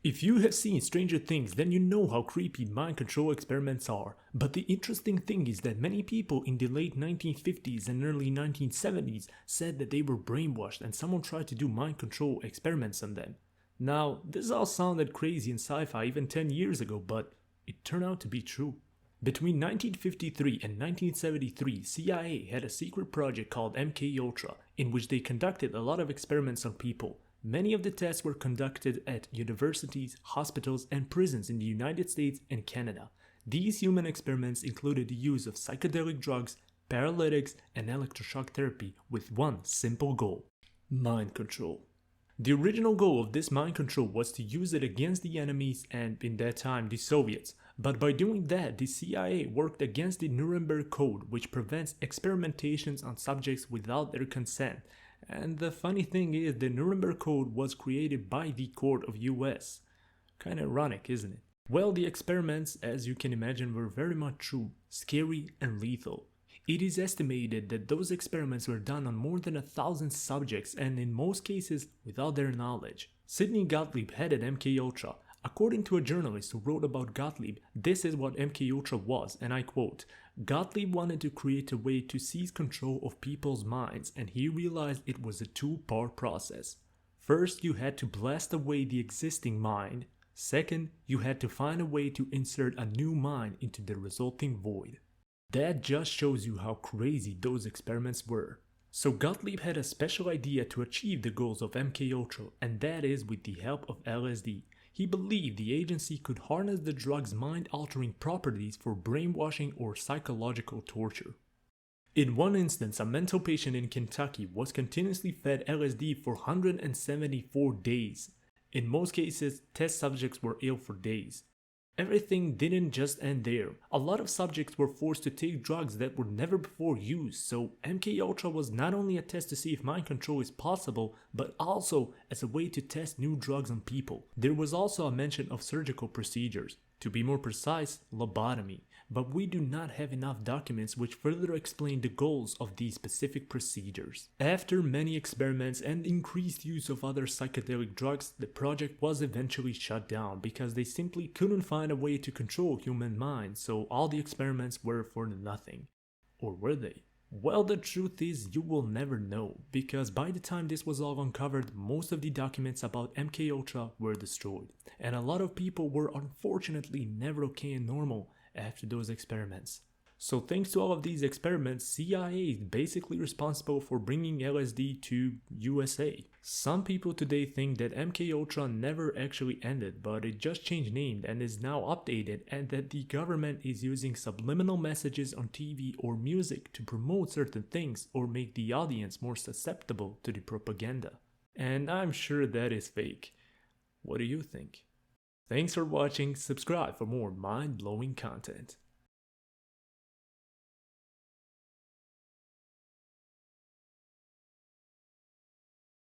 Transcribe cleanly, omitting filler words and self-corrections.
If you have seen Stranger Things, then you know how creepy mind control experiments are. But the interesting thing is that many people in the late 1950s and early 1970s said that they were brainwashed and someone tried to do mind control experiments on them. Now, this all sounded crazy in sci-fi even 10 years ago, but it turned out to be true. Between 1953 and 1973, CIA had a secret project called MKUltra, in which they conducted a lot of experiments on people. Many of the tests were conducted at universities, hospitals, and prisons in the United States and Canada. These human experiments included the use of psychedelic drugs, paralytics, and electroshock therapy with one simple goal: mind control. The original goal of this mind control was to use it against the enemies and, in that time, the Soviets. But by doing that, the CIA worked against the Nuremberg Code, which prevents experimentations on subjects without their consent. And the funny thing is, the Nuremberg Code was created by the court of US. Kinda ironic, isn't it? Well, the experiments, as you can imagine, were very much true, scary and lethal. It is estimated that those experiments were done on more than 1,000 subjects and in most cases without their knowledge. Sidney Gottlieb headed MKUltra. According to a journalist who wrote about Gottlieb, this is what MKUltra was, and I quote, "Gottlieb wanted to create a way to seize control of people's minds, and he realized it was a two-part process. First, you had to blast away the existing mind. Second, you had to find a way to insert a new mind into the resulting void." That just shows you how crazy those experiments were. So Gottlieb had a special idea to achieve the goals of MKUltra, and that is with the help of LSD. He believed the agency could harness the drug's mind-altering properties for brainwashing or psychological torture. In one instance, a mental patient in Kentucky was continuously fed LSD for 174 days. In most cases, test subjects were ill for days. Everything didn't just end there. A lot of subjects were forced to take drugs that were never before used, so MKUltra was not only a test to see if mind control is possible, but also as a way to test new drugs on people. There was also a mention of surgical procedures. To be more precise, lobotomy. But we do not have enough documents which further explain the goals of these specific procedures. After many experiments and increased use of other psychedelic drugs, the project was eventually shut down because they simply couldn't find a way to control human minds, so all the experiments were for nothing. Or were they? Well, the truth is you will never know, because by the time this was all uncovered, most of the documents about MKUltra were destroyed, and a lot of people were unfortunately never okay and normal after those experiments. So thanks to all of these experiments, CIA is basically responsible for bringing LSD to USA. Some people today think that MKUltra never actually ended, but it just changed name and is now updated, and that the government is using subliminal messages on TV or music to promote certain things or make the audience more susceptible to the propaganda. And I'm sure that is fake. What do you think? Thanks for watching, subscribe for more mind-blowing content.